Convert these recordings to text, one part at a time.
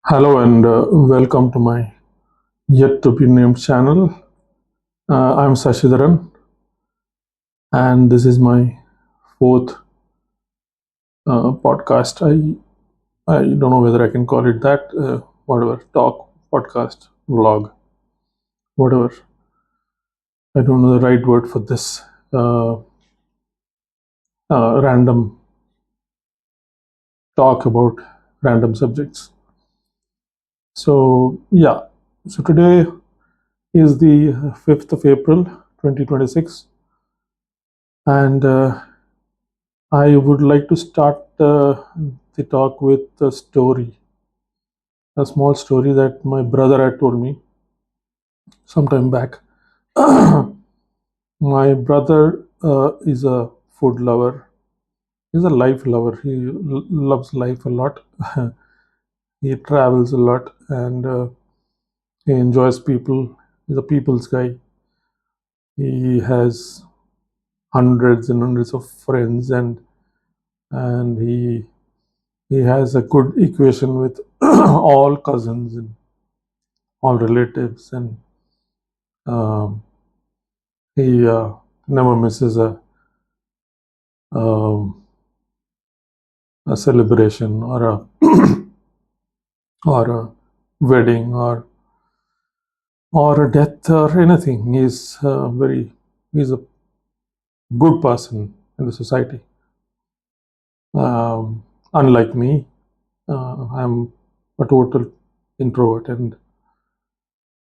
Hello and welcome to my yet to be named channel. I'm Sashidharan, and this is my fourth podcast. I don't know whether I can call it that. Whatever, talk, podcast, vlog, whatever. I don't know the right word for this. Uh, Random talk about random subjects. So yeah. So today is the 5th of April, 2026, and I would like to start the talk with a small story that my brother had told me sometime back. My brother is a food lover. He's a life lover. He loves life a lot. He travels a lot and he enjoys people. He's a people's guy. He has hundreds and hundreds of friends and he has a good equation with all cousins and all relatives, and um, he never misses um, a celebration or a wedding or a death or anything. He's a good person in the society. Unlike me, I'm a total introvert, and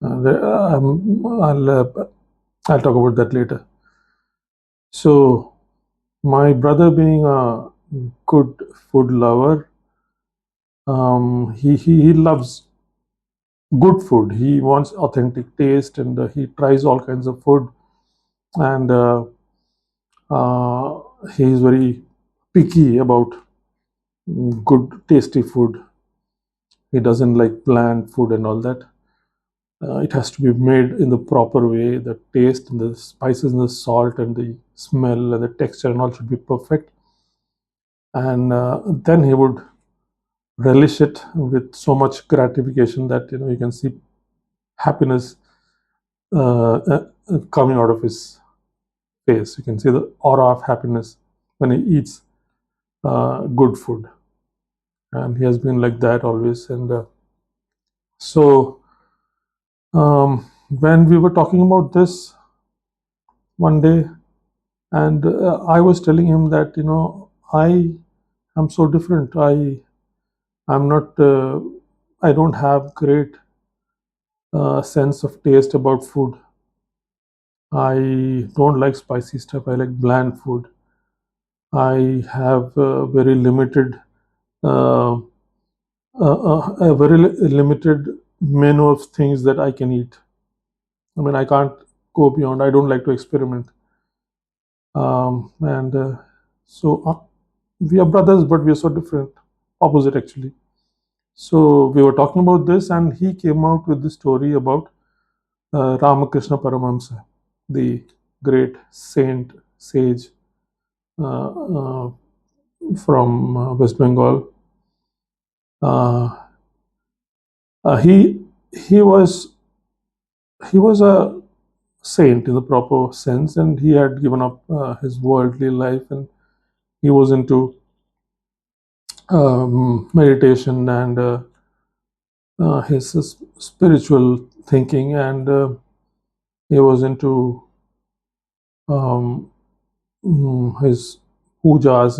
I'll talk about that later. So my brother, being a good food lover, he loves good food. He wants authentic taste, and he tries all kinds of food. And uh, he is very picky about good, tasty food. He doesn't like bland food and all that. It has to be made in the proper way. The taste and the spices and the salt and the smell and the texture and all should be perfect. And then he would relish it with so much gratification that you can see happiness coming out of his face. You can see the aura of happiness when he eats good food, and he has been like that always. And so, when we were talking about this one day, and I was telling him that I am so different. I'm not. I don't have great sense of taste about food. I don't like spicy stuff. I like bland food. I have very limited uh, a very limited menu of things that I can eat. I mean, I can't go beyond. I don't like to experiment. And so we are brothers, but we are so different, opposite actually. So we were talking about this, and he came out with the story about Ramakrishna Paramahamsa, the great saint, sage uh, uh, from West Bengal. Uh, he he was he was a saint in the proper sense, and he had given up his worldly life, and he was into meditation and his spiritual thinking, and he was into um, his pujas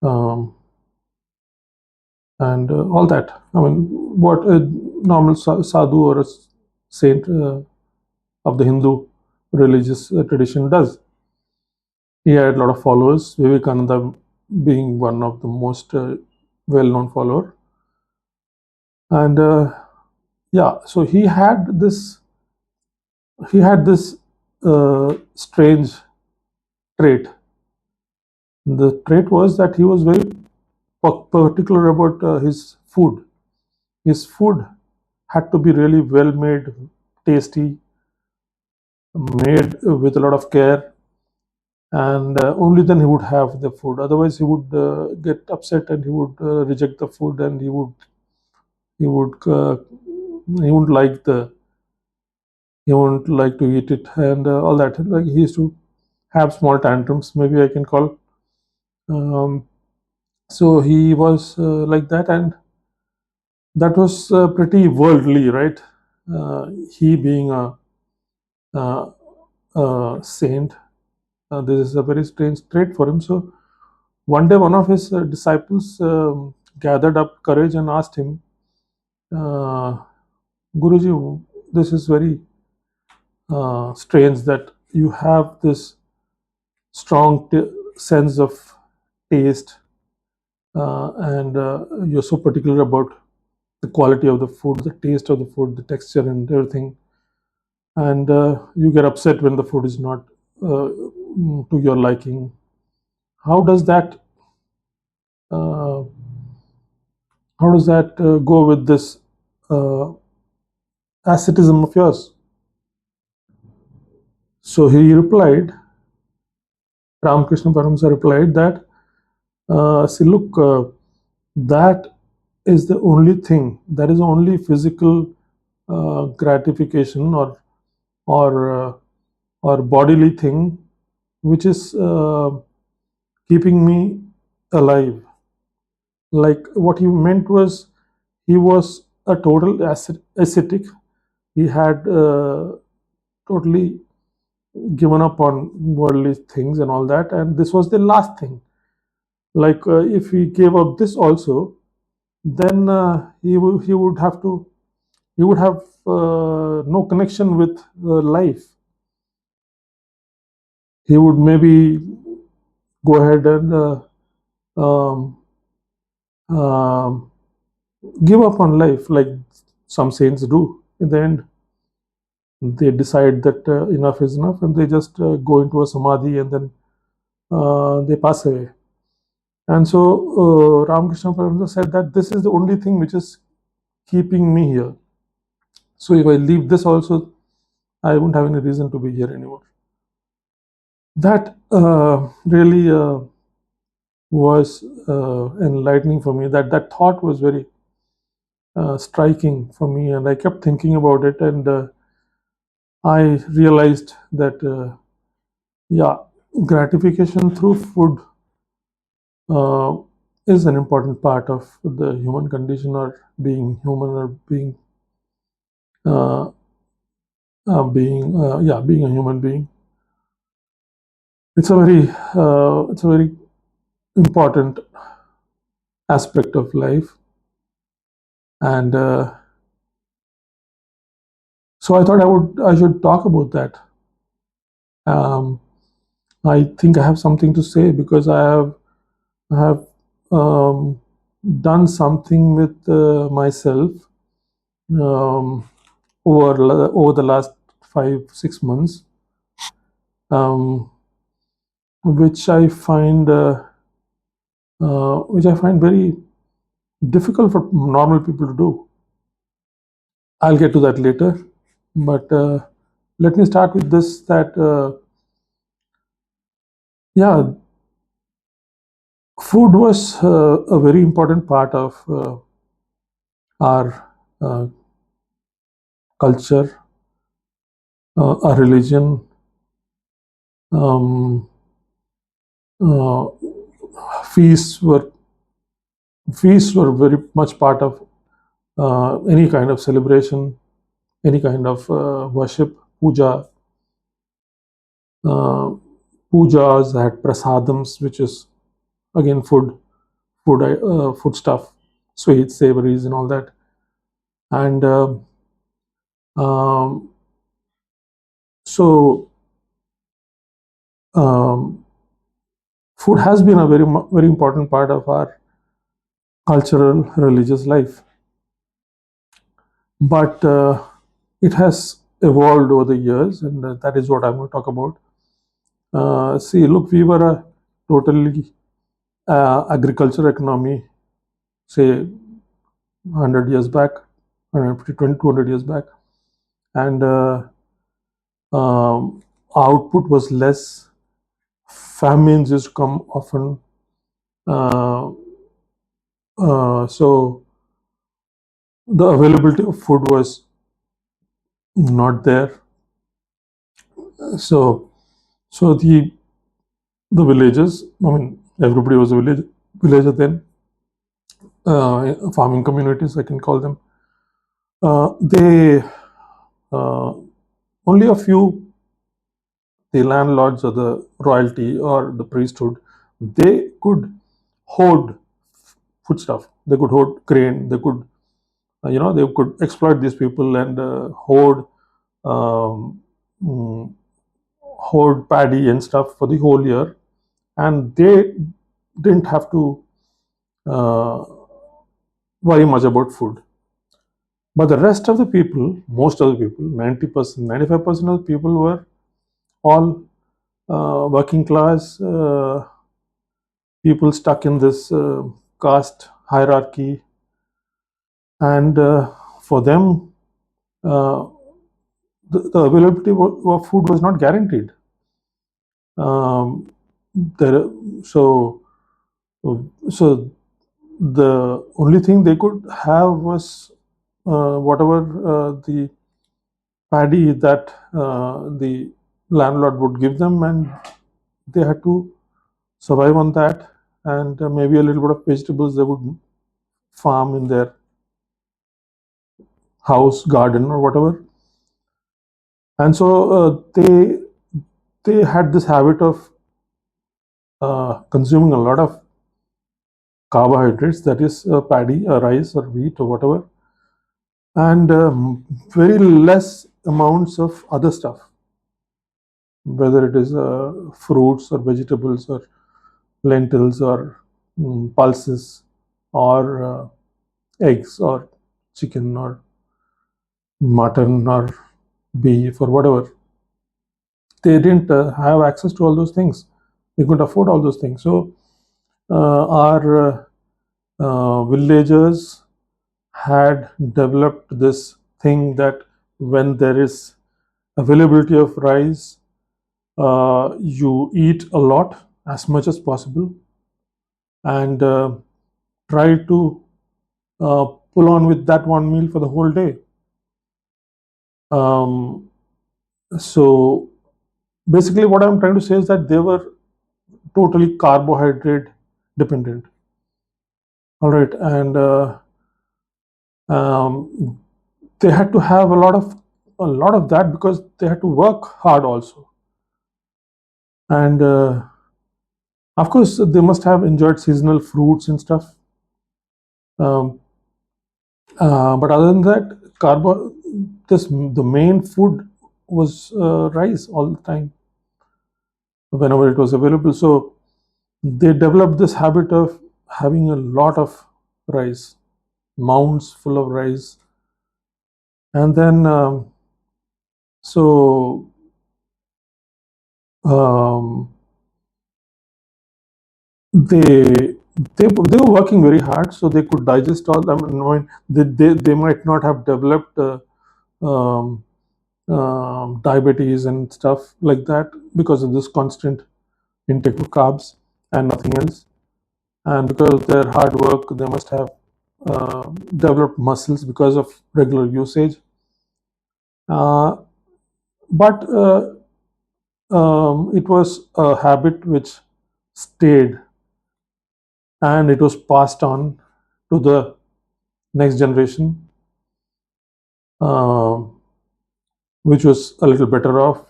um, and all that. I mean, what a normal sadhu or a saint of the Hindu religious tradition does. He had a lot of followers, Vivekananda being one of the most well-known follower. And yeah, so he had this strange trait. The trait was that he was very particular about his food. His food had to be really well made, tasty, made with a lot of care, and only then he would have the food. Otherwise, he would get upset and he would reject the food, and he would he wouldn't like the he wouldn't like to eat it, and all that. Like, he used to have small tantrums, maybe I can call. Um, so he was like that, and that was pretty worldly, right? He being a, a saint, this is a very strange trait for him. So one day, one of his disciples gathered up courage and asked him, uh, Guruji, this is very strange that you have this strong sense of taste, and you're so particular about the quality of the food, the taste of the food, the texture, and everything. And you get upset when the food is not to your liking. How does that uh, go with this uh, asceticism of yours? So he replied, Ramakrishna Paramsa replied that, see, look, that is the only thing, that is the only physical gratification or or bodily thing which is keeping me alive. Like, what he meant was, he was a total ascetic. He had totally given up on worldly things and all that, and this was the last thing. Like, if he gave up this also, then he would have to he would have no connection with life. He would maybe go ahead and um, um, give up on life, like some saints do. In the end, they decide that enough is enough, and they just go into a samadhi, and then they pass away. And so Ramakrishna Paramita said that this is the only thing which is keeping me here. So if I leave this also, I won't have any reason to be here anymore. That really was enlightening for me. That thought was very striking for me, and I kept thinking about it, and I realized that yeah, gratification through food uh, is an important part of the human condition, or being human, or uh, being a human being. It's a very important aspect of life, and so I thought I should talk about that. Um, I think I have something to say because I have um, done something with myself um, over the last 5 6 months, um, which I find very difficult for normal people to do. I'll get to that later, but let me start with this. That yeah, food was a very important part of our uh, culture, our religion. Um, uh, feasts were feasts were very much part of any kind of celebration, any kind of worship, puja. Uh, Pujas had prasadams, which is again food stuff, sweets, savories, and all that. And um, so um, food has been a very important part of our cultural religious life, but it has evolved over the years, and that is what I'm going to talk about. See, look, we were a totally agriculture economy, say 100 years back, 200 years back, and output was less, famines used to come often. Uh, so the availability of food was not there. So so the villages. I mean, everybody was a villager then. Farming communities, I can call them. They only a few, the landlords or the royalty or the priesthood, they could hoard foodstuff. They could hoard grain. They could, they could exploit these people and um, mm, hoard paddy and stuff for the whole year, and they didn't have to uh, worry much about food. But the rest of the people, most of the people, 90%, 95% of the people were all working class people stuck in this caste hierarchy, and for them, uh, the availability of food was not guaranteed. Um, there, so, so the only thing they could have was whatever the paddy that the landlord would give them, and they had to survive on that, and maybe a little bit of vegetables they would farm in their house garden or whatever. And so they had this habit of consuming a lot of carbohydrates, that is paddy or rice or wheat or whatever, and very less amounts of other stuff, whether it is fruits or vegetables or lentils or pulses or eggs or chicken or mutton or beef or whatever. They didn't have access to all those things. They couldn't afford all those things. So our villagers had developed this thing that when there is availability of rice, you eat a lot, as much as possible, and try to pull on with that one meal for the whole day. Um, so basically, what I'm trying to say is that they were totally carbohydrate dependent. All right, and um, they had to have a lot of that because they had to work hard also, and of course they must have enjoyed seasonal fruits and stuff. Um, but other than that, the main food was rice all the time whenever it was available. So they developed this habit of having a lot of rice, mounds full of rice, and then so um, they they were working very hard, so they could digest all. I mean, they might not have developed um, diabetes and stuff like that because of this constant intake of carbs and nothing else. And because of their hard work, they must have developed muscles because of regular usage. Uh, but it was a habit which stayed, and it was passed on to the next generation, uh, which was a little better off,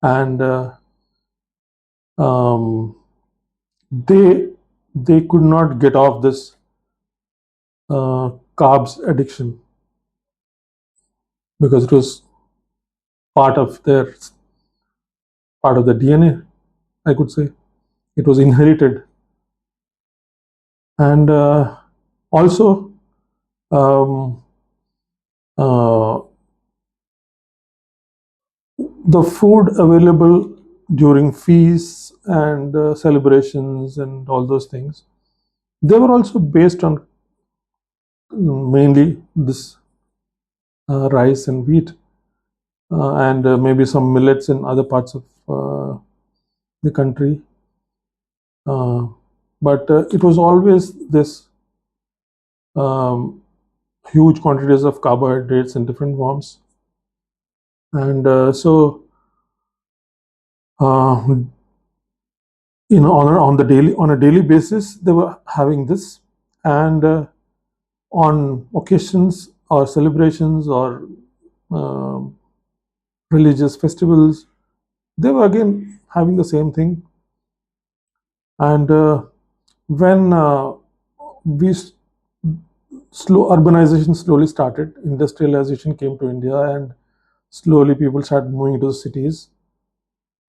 and um, they they could not get off this carbs addiction because it was part of their part of the DNA. I could say it was inherited, and also um, uh, the food available during feasts and celebrations and all those things, they were also based on mainly this rice and wheat, and maybe some millets in other parts of the country. Uh, but it was always this um, huge quantities of carbohydrates in different forms. And uh, on a daily basis, they were having this, and on occasions or celebrations or um religious festivals, they were again having the same thing. And when we slow urbanization slowly started, industrialization came to India, and slowly people started moving to the cities,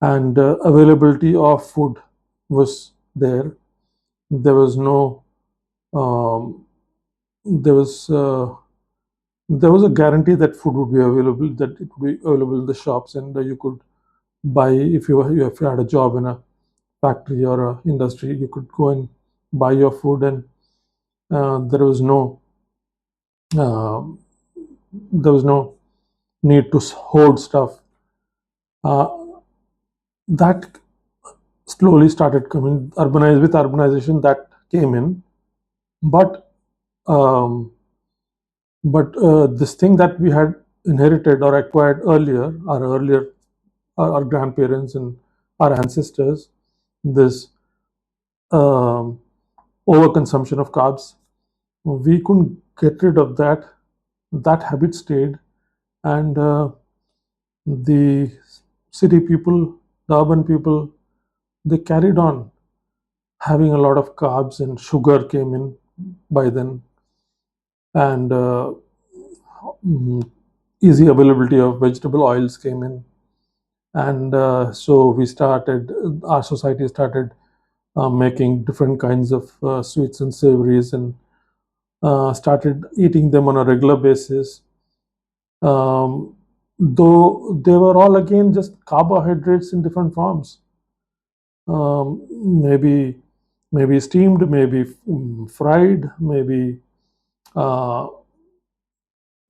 and availability of food was there. There was no um, there was there was a guarantee that food would be available, that it would be available in the shops, and you could buy. If you had a job in a factory or a industry, you could go and buy your food, and there was uh, no need to hoard stuff. Uh, that slowly started coming. Urbanization that came in, but um, but this thing that we had inherited or acquired earlier, our grandparents and our ancestors, this um, overconsumption of carbs, we couldn't get rid of that. That habit stayed, and the city people, the urban people, they carried on having a lot of carbs, and sugar came in by then, and mm, easy availability of vegetable oils came in, and so our society started making different kinds of sweets and savories, and started eating them on a regular basis. Though they were all again just carbohydrates in different forms, um, maybe maybe steamed, maybe fried, maybe uh,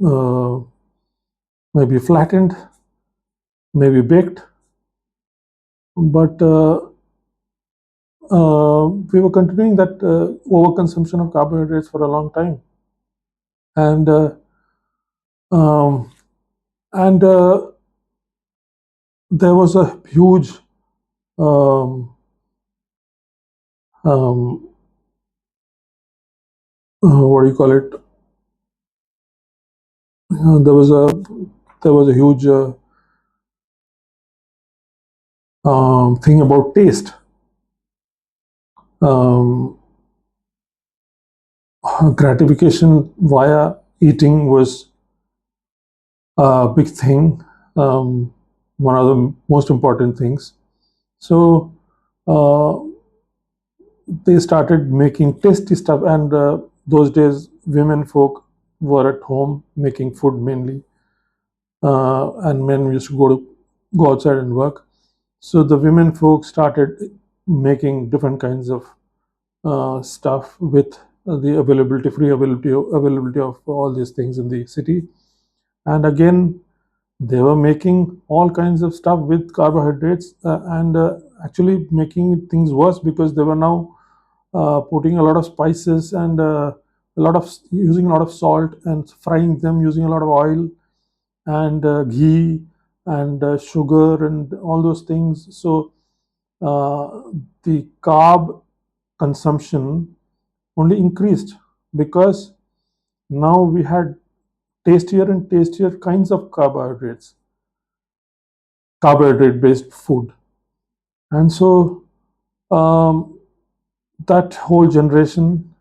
uh, maybe flattened, maybe baked. But we were continuing that overconsumption of carbohydrates for a long time, and um, and there was a huge um, um, what do you call it? Uh, there was a there was a huge thing about taste. Um, Gratification via eating was a big thing, one of the most important things. So uh, they started making tasty stuff, and those days women folk were at home making food mainly, and men used to go outside and work. So the women folk started making different kinds of stuff with the availability of all these things in the city. And again, they were making all kinds of stuff with carbohydrates, and actually making things worse, because they were now putting a lot of spices, and using a lot of salt, and frying them using a lot of oil, and ghee, and sugar, and all those things. So uh, the carb consumption only increased, because now we had tastier and tastier kinds of carbohydrate based food. And so um, that whole generation,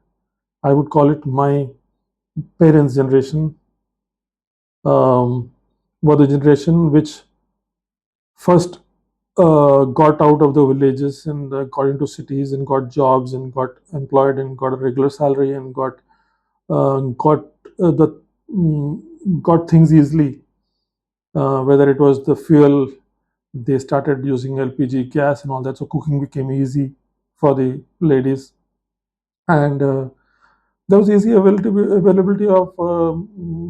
I would call it my parents' generation, um, were the generation which first got out of the villages and got into cities and got jobs and got employed and got a regular salary and got the mm, got things easily. Whether it was the fuel, they started using LPG gas and all that, so cooking became easy for the ladies, and there was easy availability of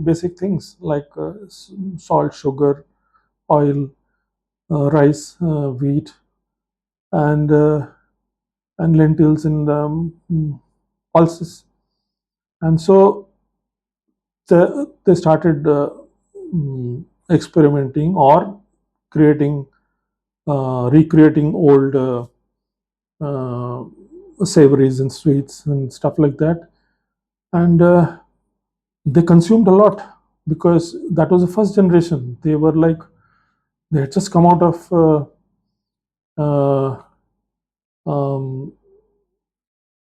basic things like salt, sugar, oil, rice, wheat, and lentils and pulses. And so they started experimenting or creating, recreating old savories and sweets and stuff like that. And they consumed a lot because that was the first generation. They were like, they had just come out of uh, um,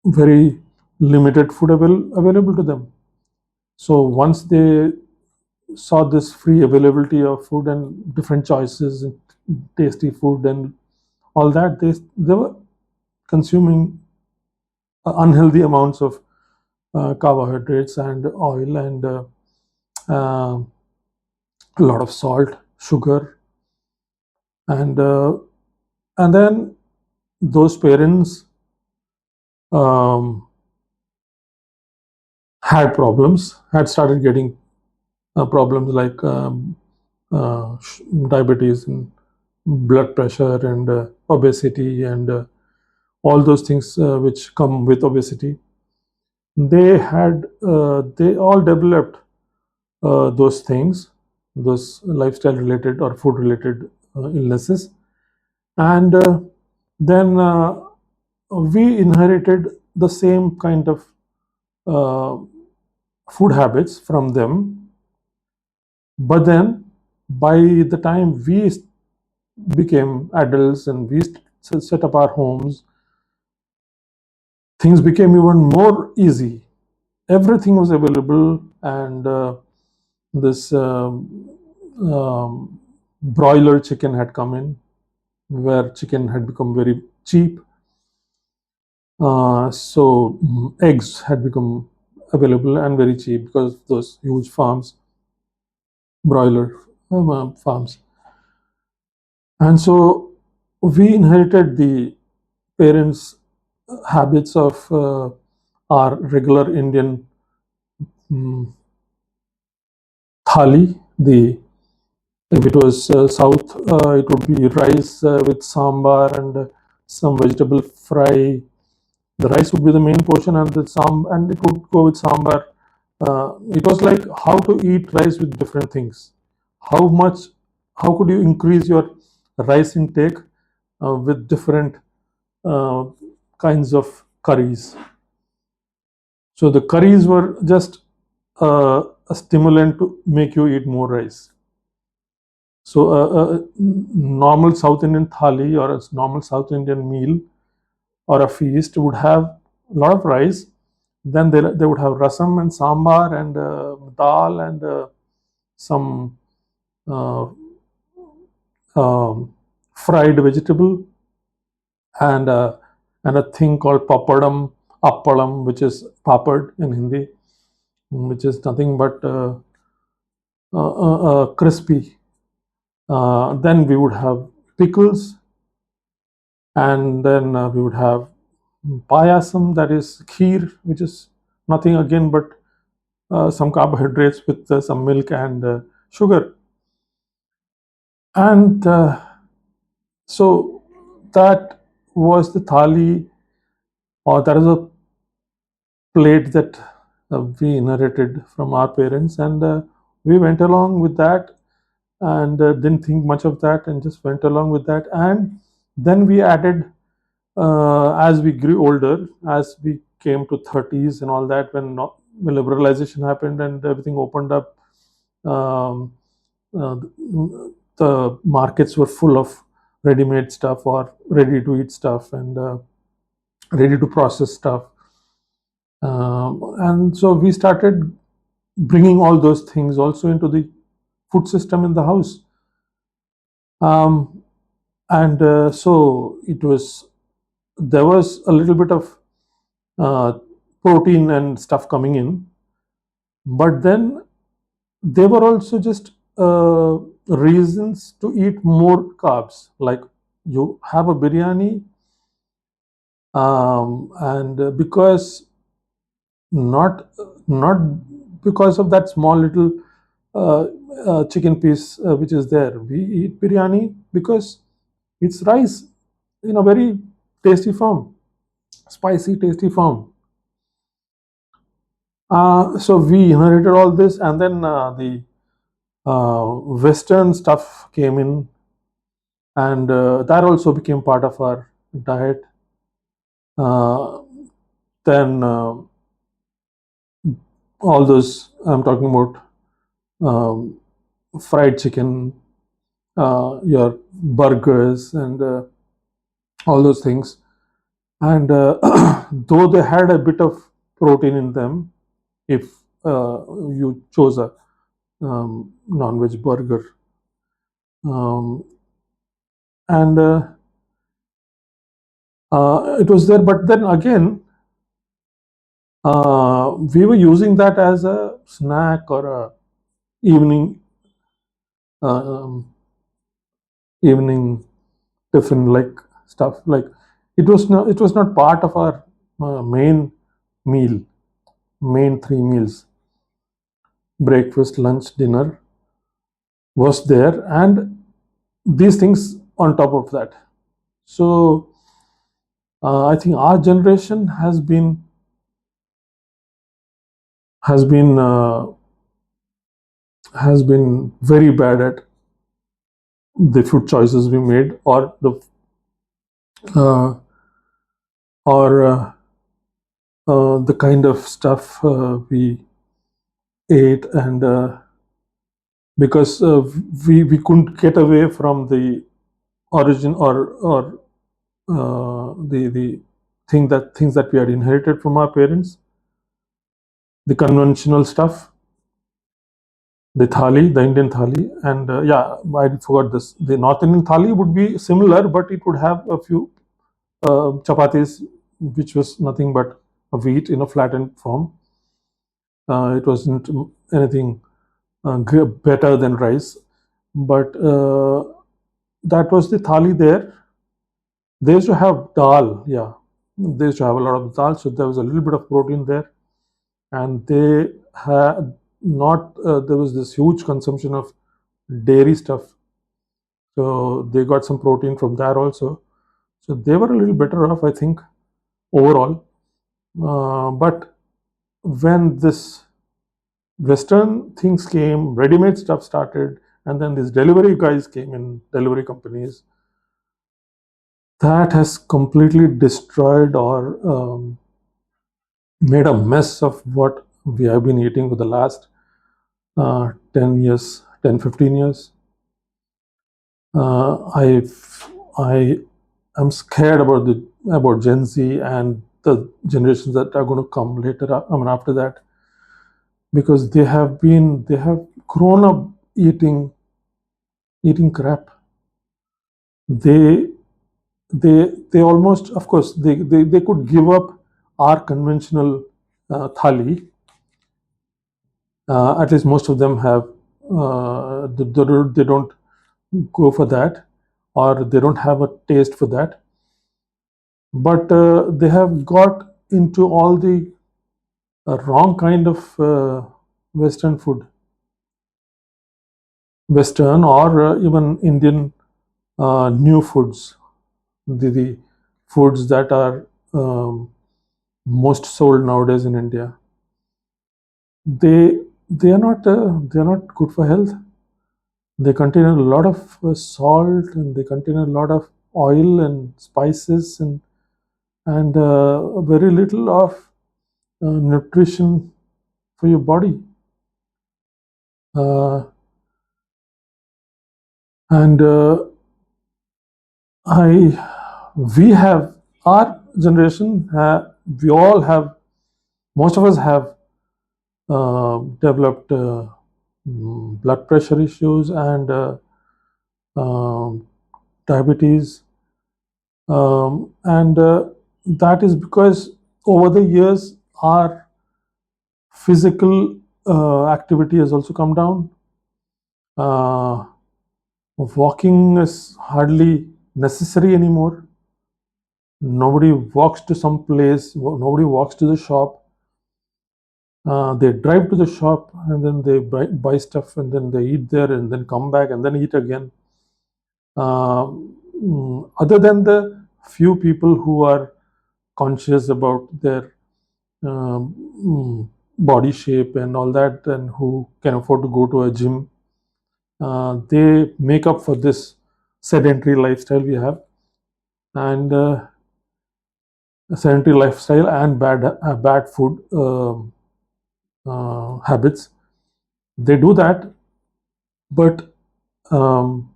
very limited food available to them. So once they saw this free availability of food and different choices and tasty food and all that, they were consuming unhealthy amounts of carbohydrates and oil and uh, a lot of salt, sugar, and then those parents um, had problems, had started getting problems like diabetes and blood pressure and obesity and all those things which come with obesity. They all developed those things, those lifestyle related or food related illnesses, and then we inherited the same kind of uh, food habits from them. But then by the time we became adults and we set up our homes, things became even more easy. Everything was available, and this broiler chicken had come in, where chicken had become very cheap. So eggs had become available and very cheap because of those huge farms, broiler farms. And so we inherited the parents' habits of our regular Indian mm, thali. If it was south, it would be rice with sambar and some vegetable fry. The rice would be the main portion, and and it would go with sambar. It was like how to eat rice with different things. How much? How could you increase your rice intake with different uh, kinds of curries? So the curries were just a stimulant to make you eat more rice. So a normal South Indian thali or a normal South Indian meal or a feast would have a lot of rice. Then they would have rasam and sambar and dal and some uh, fried vegetable and and a thing called papadam, appalam, which is papad in Hindi, which is nothing but crispy. Then we would have pickles, and then we would have payasam, that is kheer, which is nothing again but some carbohydrates with some milk and sugar. And so that was the thali, or that is a plate that we inherited from our parents, and we went along with that and didn't think much of that and just went along with that. And then we added, as we grew older, as we came to 30s and all that, when liberalization happened and everything opened up, um, uh, the markets were full of ready-made stuff or ready-to-eat stuff and ready-to-process stuff. And so we started bringing all those things also into the food system in the house. Um, and so there was a little bit of uh, protein and stuff coming in, but then they were also just reasons to eat more carbs. Like you have a biryani, and because not not because of that small little uh, chicken piece which is there. We eat biryani because it's rice. in a very tasty form, spicy, tasty form. So we inherited all this, and then the Western stuff came in, and that also became part of our diet. Uh, then all those I'm talking about, um, fried chicken, your burgers, and all those things. And though they had a bit of protein in them, if you chose a non-veg burger, um, and it was there. But then again, we were using that as a snack or a evening um, evening tiffin like stuff. Like it was not part of our main meal, main three meals: breakfast, lunch, dinner was there, and these things on top of that. So I think our generation has been uh, has been very bad at the food choices we made, uh, or the kind of stuff we ate, and because we couldn't get away from the origin, or the things that we had inherited from our parents, the conventional stuff, the thali, the Indian thali. And yeah, I forgot this. The North Indian thali would be similar, but it would have a few chapatis, which was nothing but a wheat in a flattened form. It wasn't anything better than rice, but that was the thali there. They used to have dal, yeah. They used to have a lot of dal, so there was a little bit of protein there, and they had not. There was this huge consumption of dairy stuff, so they got some protein from there also. So they were a little better off, I think, overall. But when this Western things came, ready-made stuff started, and then these delivery guys came in, delivery companies. That has completely destroyed or made a mess of what we have been eating for the last 10 years, 10, 15 years. Uh, I I am scared about Gen Z and the generations that are going to come later. I mean, after that, because they have grown up eating crap. They they almost, of course, they could give up our conventional thali. At least most of them have. They don't go for that, or they don't have a taste for that. But they have got into all the wrong kind of Western food, Western or even Indian new foods, the foods that are most sold nowadays in India. They they are not good for health. They contain a lot of salt, and they contain a lot of oil and spices, and very little of nutrition for your body. Uh, and I we have our generation. We all have. Most of us have developed blood pressure issues and um, diabetes, and that is because over the years our physical activity has also come down. Uh, Walking is hardly necessary anymore. Nobody walks to some place. Nobody walks to the shop. They drive to the shop, and then they buy stuff, and then they eat there, and then come back and then eat again. Other than the few people who are conscious about their body shape and all that, and who can afford to go to a gym, they make up for this sedentary lifestyle we have. And sedentary lifestyle and bad food habits. They do that, but um,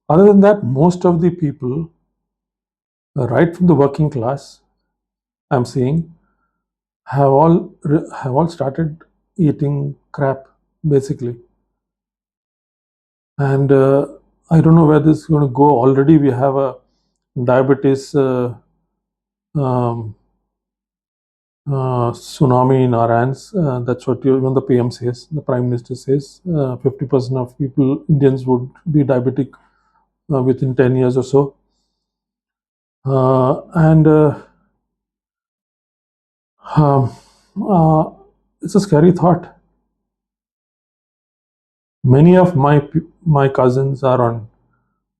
other than that, most of the people, right from the working class, I'm seeing, have all started eating crap, basically. And I don't know where this is going to go. Already we have a diabetes um, tsunami in our hands. That's what even the PM says, the Prime Minister says. 50% of people, Indians, would be diabetic within 10 years or so. And um, uh, it's a scary thought. Many of my cousins are on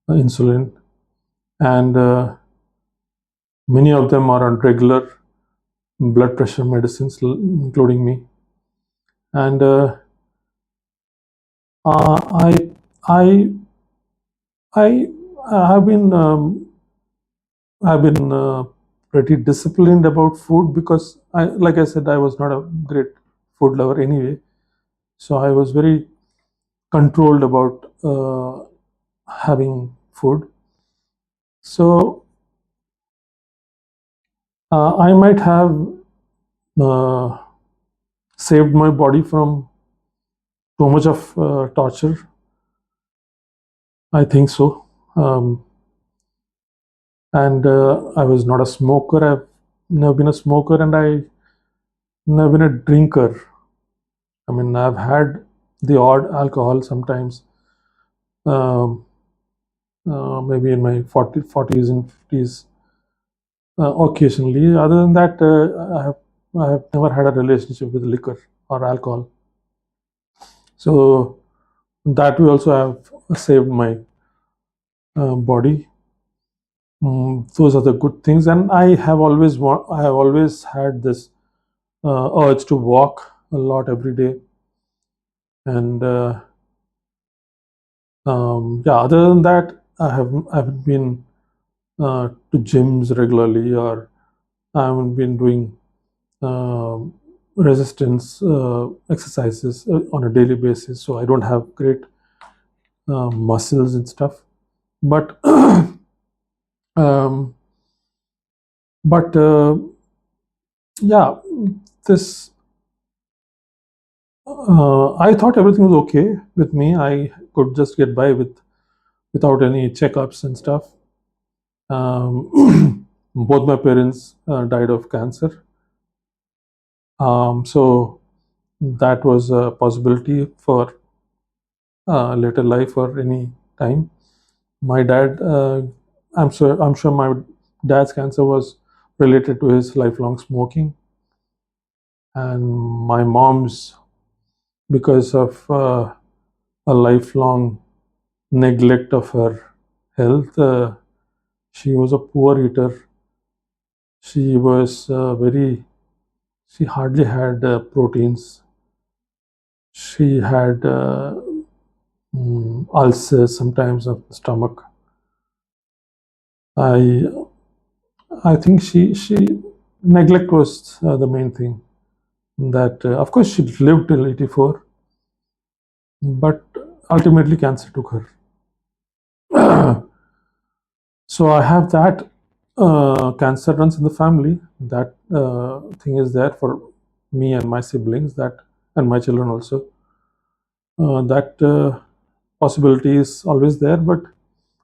insulin, and many of them are on regular blood pressure medicines, including me. And I I I have been pretty disciplined about food, because like I said, I was not a great food lover anyway. So I was very controlled about having food. So I might have uh, saved my body from too much of torture. I think so. And I was not a smoker. I've never been a smoker, and I never been a drinker. I mean, I've had the odd alcohol sometimes, um, maybe in my 40s and 50s, occasionally. Other than that, I have never had a relationship with liquor or alcohol. So that way also have saved my body. Those are the good things, and I have always had this urge to walk a lot every day. And yeah, other than that, I haven't been to gyms regularly, or I haven't been doing resistance exercises on a daily basis. So I don't have great muscles and stuff. But um, but yeah, this I thought everything was okay with me. I could just get by without any checkups and stuff. Both my parents died of cancer, so that was a possibility for later life or any time. My dad, I'm sure my dad's cancer was related to his lifelong smoking, and my mom's, because of a lifelong neglect of her health. She was a poor eater. She was she hardly had proteins. She had ulcers sometimes of the stomach. I I think she neglect was the main thing. That of course she lived till 84, but ultimately cancer took her. So I have that cancer runs in the family. That thing is there for me and my siblings. That, and my children also. That possibility is always there, but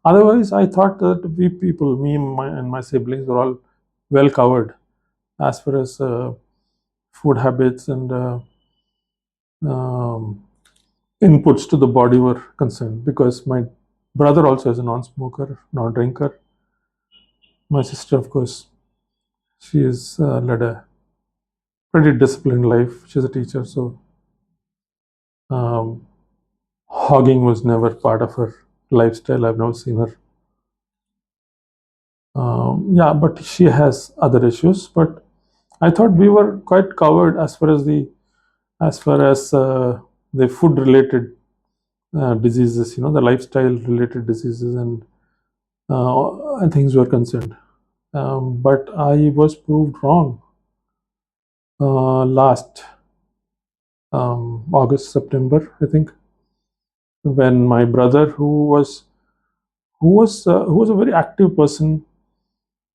otherwise, I thought that we people, me and my siblings, were all well covered as far as food habits and um, inputs to the body were concerned. Because my brother also is a non-smoker, non-drinker. My sister, of course, she has led a pretty disciplined life. She's a teacher, so um, hogging was never part of her lifestyle. I've never seen her Yeah, but she has other issues. But I thought we were quite covered as far as the food related diseases, the lifestyle related diseases and things were concerned. But I was proved wrong last August, September, I think, when my brother, who was a very active person,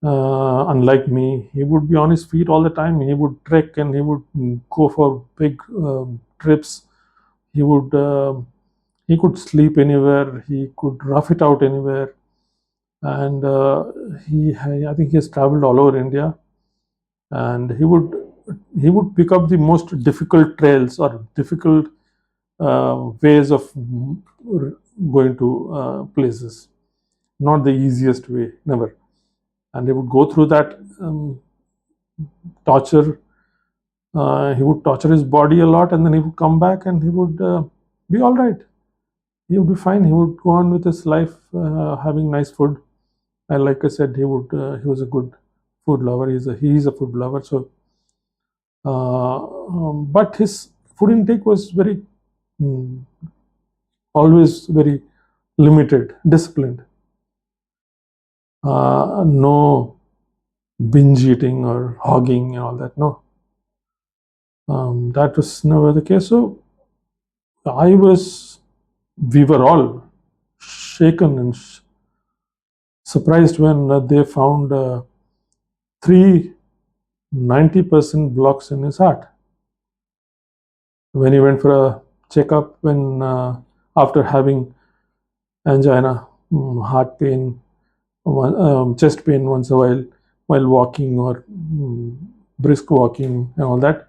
unlike me, he would be on his feet all the time. He would trek and he would go for big trips. He would he could sleep anywhere. He could rough it out anywhere, and I think he has traveled all over India, and he would pick up the most difficult trails or difficult ways of going to places, not the easiest way, never. And he would go through that torture. He would torture his body a lot, and then he would come back and he would be all right. He would be fine. He would go on with his life, having nice food. And like I said, he was a good food lover. He's a food lover. So, but his food intake was mm, always very limited, disciplined. No binge eating or hogging and all that. No, that was never the case. So I was, we were all shaken and surprised when they found three 90% blocks in his heart. When he went for a checkup, when after having angina, heart pain, chest pain once a while walking or brisk walking and all that.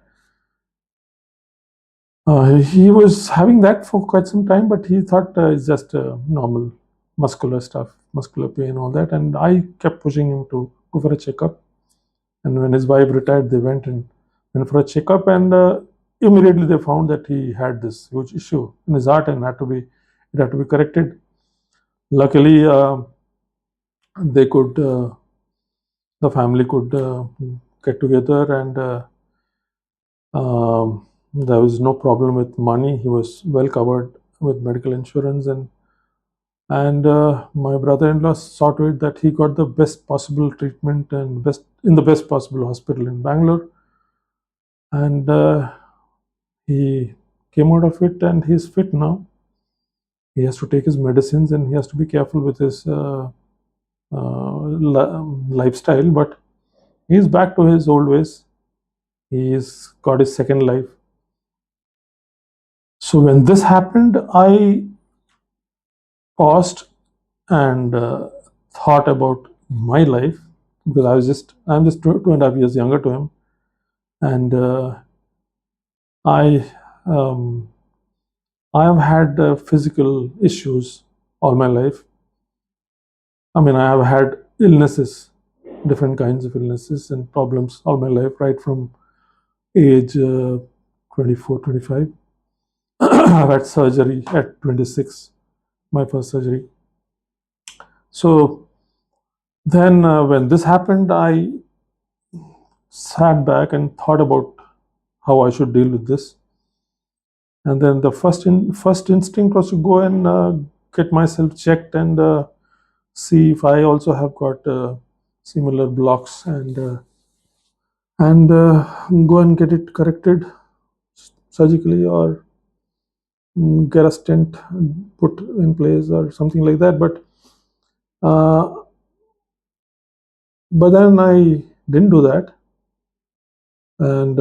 He was having that for quite some time, but he thought it's just normal muscular stuff, muscular pain, all that. And I kept pushing him to go for a checkup. And when his wife retired, they went for a checkup, and immediately they found that he had this huge issue in his heart and it had to be corrected. Luckily, they could the family could get together, and there was no problem with money. He was well covered with medical insurance, and my brother-in-law saw to it that he got the best possible treatment and the best possible hospital in Bangalore, and he came out of it, and he's fit now. He has to take his medicines, and he has to be careful with his lifestyle, but he's back to his old ways. He's got his second life. So when this happened, I paused and thought about my life, because I'm just 2.5 years younger to him, and I um, I have had physical issues all my life. I mean, I have had illnesses, different kinds of illnesses and problems all my life, right from age 24, 25. I've had surgery at 26, my first surgery. So then, when this happened, I sat back and thought about how I should deal with this. And then the first instinct was to go and get myself checked and see if I also have got similar blocks, and go and get it corrected surgically, or get a stent put in place or something like that. Uh, but then I didn't do that, and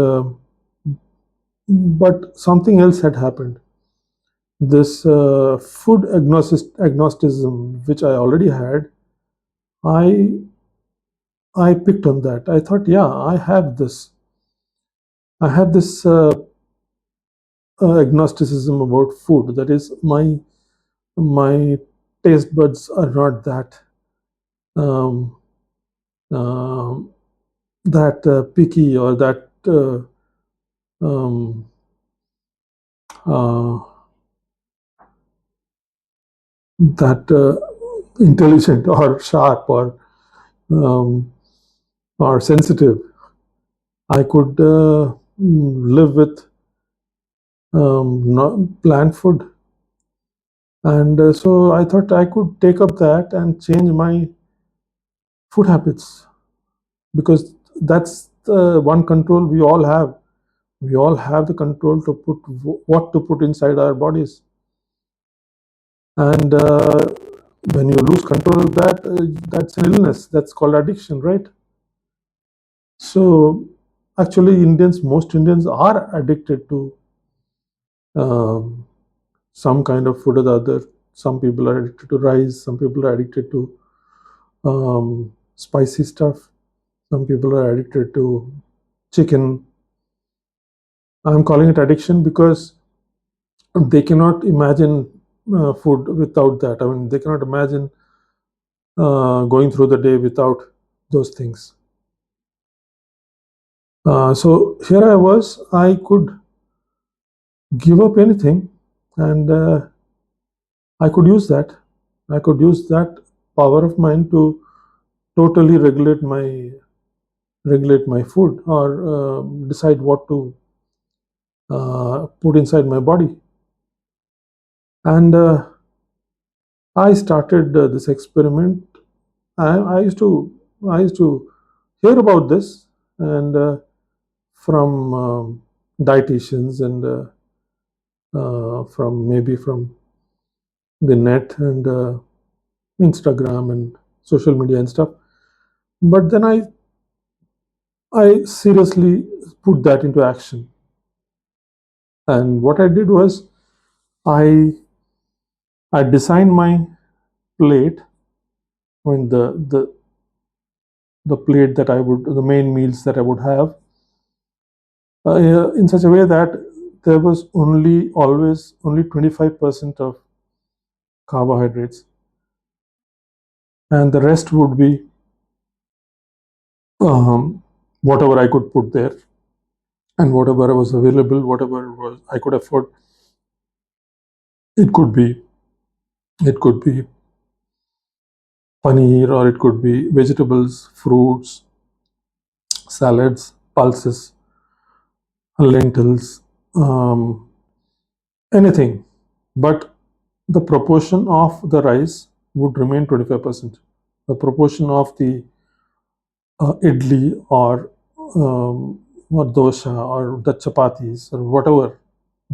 but something else had happened. This food agnosticism, which I already had, I I picked on that. I thought, yeah, I have this. I have this agnosticism about food. That is, my taste buds are not um, um, that picky, or um, uh, that intelligent or sharp, or um, or sensitive, I could live with plant food. And so I thought I could take up that and change my food habits, because that's the one control we all have. We all have the control to put what to put inside our bodies. And when you lose control of that, that's an illness. That's called addiction, right? So actually, most Indians are addicted to um, some kind of food or the other. Some people are addicted to rice. Some people are addicted to spicy stuff. Some people are addicted to chicken. I'm calling it addiction because they cannot imagine food without that. I mean, they cannot imagine going through the day without those things. So here I was, I could give up anything, and I could use that. I could use that power of mine to totally regulate my food, or decide what to put inside my body. And I started this experiment. I used to hear about this, and from dietitians, and from the net, and Instagram and social media and stuff. But then I seriously put that into action. And what I did was I I designed my plate. I mean the plate that the main meals that I would have, in such a way that there was always only 25% of carbohydrates, and the rest would be whatever I could put there, and whatever was available, whatever was I could afford. It could be it could be paneer, or it could be vegetables, fruits, salads, pulses, lentils, um, anything. But the proportion of the rice would remain 25%. The proportion of the idli, or dosha, or the chapatis, or whatever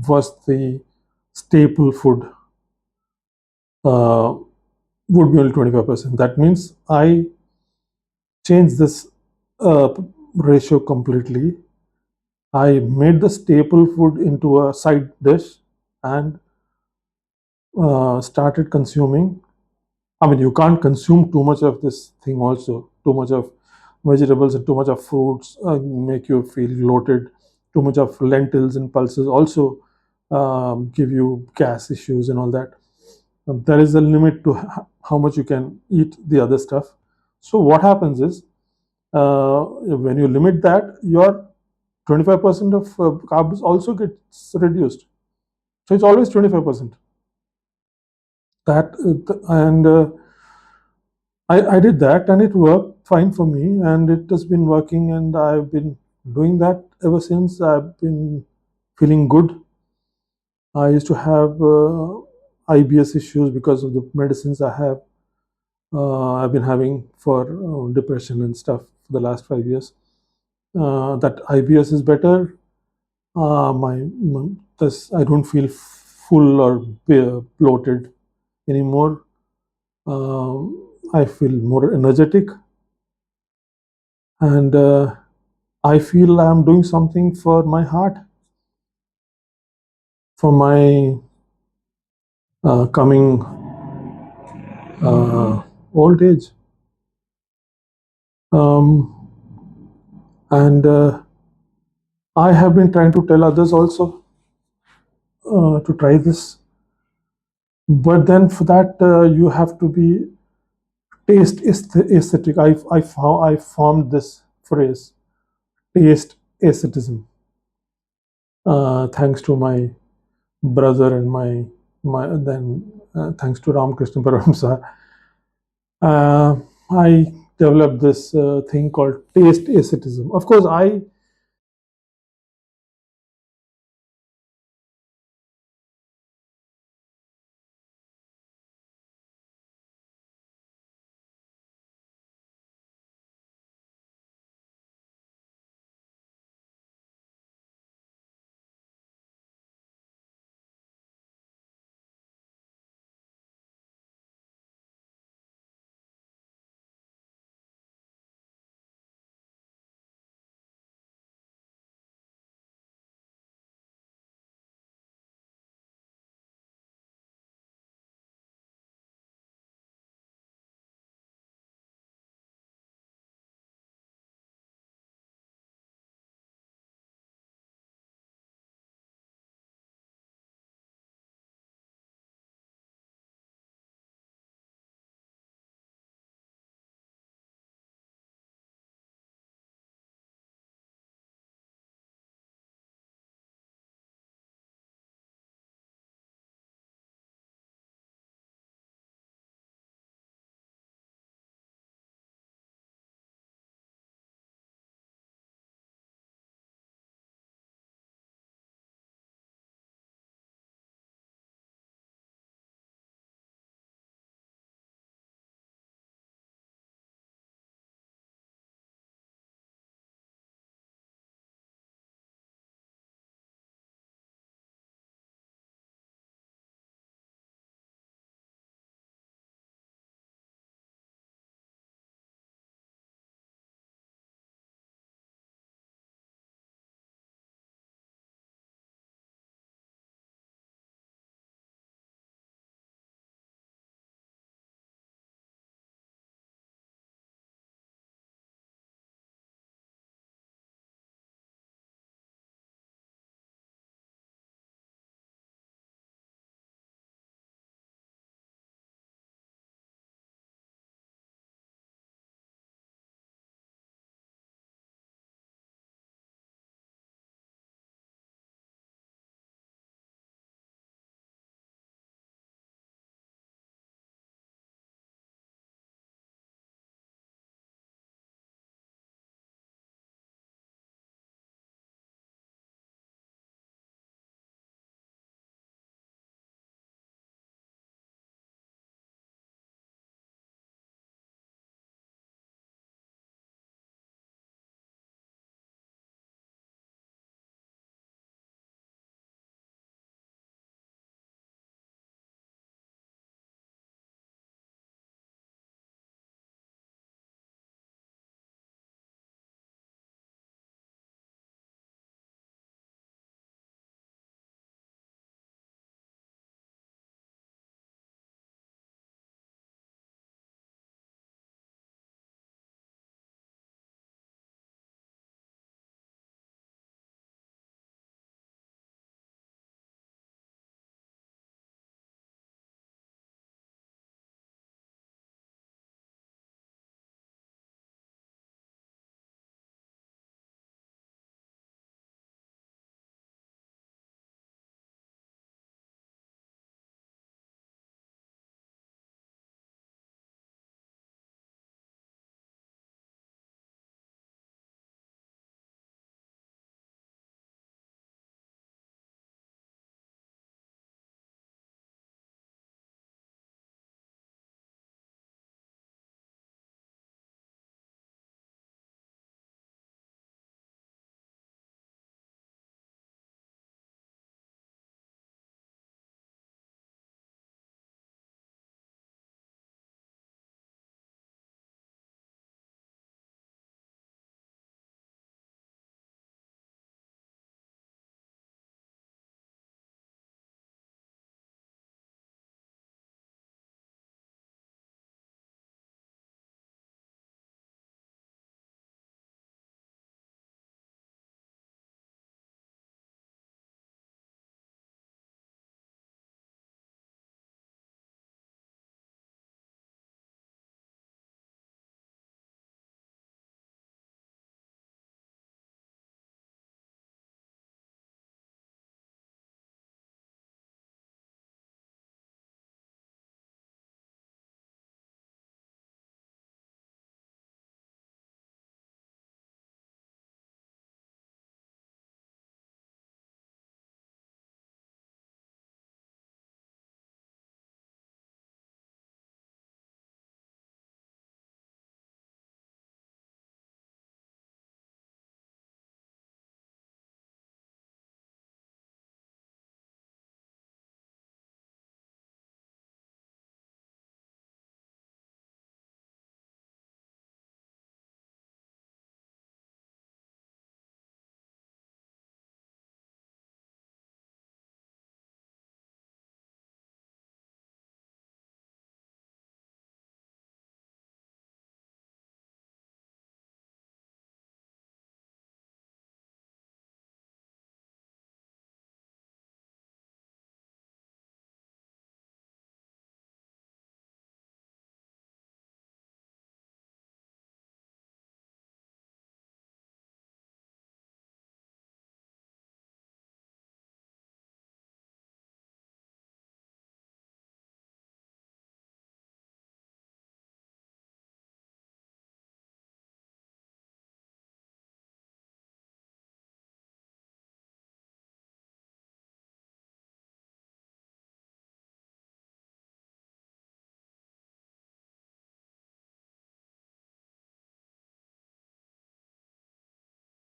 was the staple food, uh, would be only 25%. That means I changed this ratio completely. I made the staple food into a side dish, and started consuming. I mean, you can't consume too much of this thing also. Too much of vegetables and too much of fruits make you feel bloated. Too much of lentils and pulses also give you gas issues and all that. There is a limit to how much you can eat the other stuff. So what happens is, when you limit that, your 25% of carbs also gets reduced. So it's always 25%. That and I did that, and it worked fine for me, and it has been working, and I've been doing that ever since. I've been feeling good. I used to have IBS issues because of the medicines I've been having for depression and stuff for the last 5 years. That IBS is better. My this I don't feel full or bloated anymore. I feel more energetic, and I feel I'm doing something for my heart, for my coming old age. Um, and I have been trying to tell others also to try this. But then for that, you have to be aesthetic. I formed this phrase, taste asceticism, thanks to my brother, and thanks to Ramakrishna Paramsa. I developed this thing called taste asceticism. Of course, I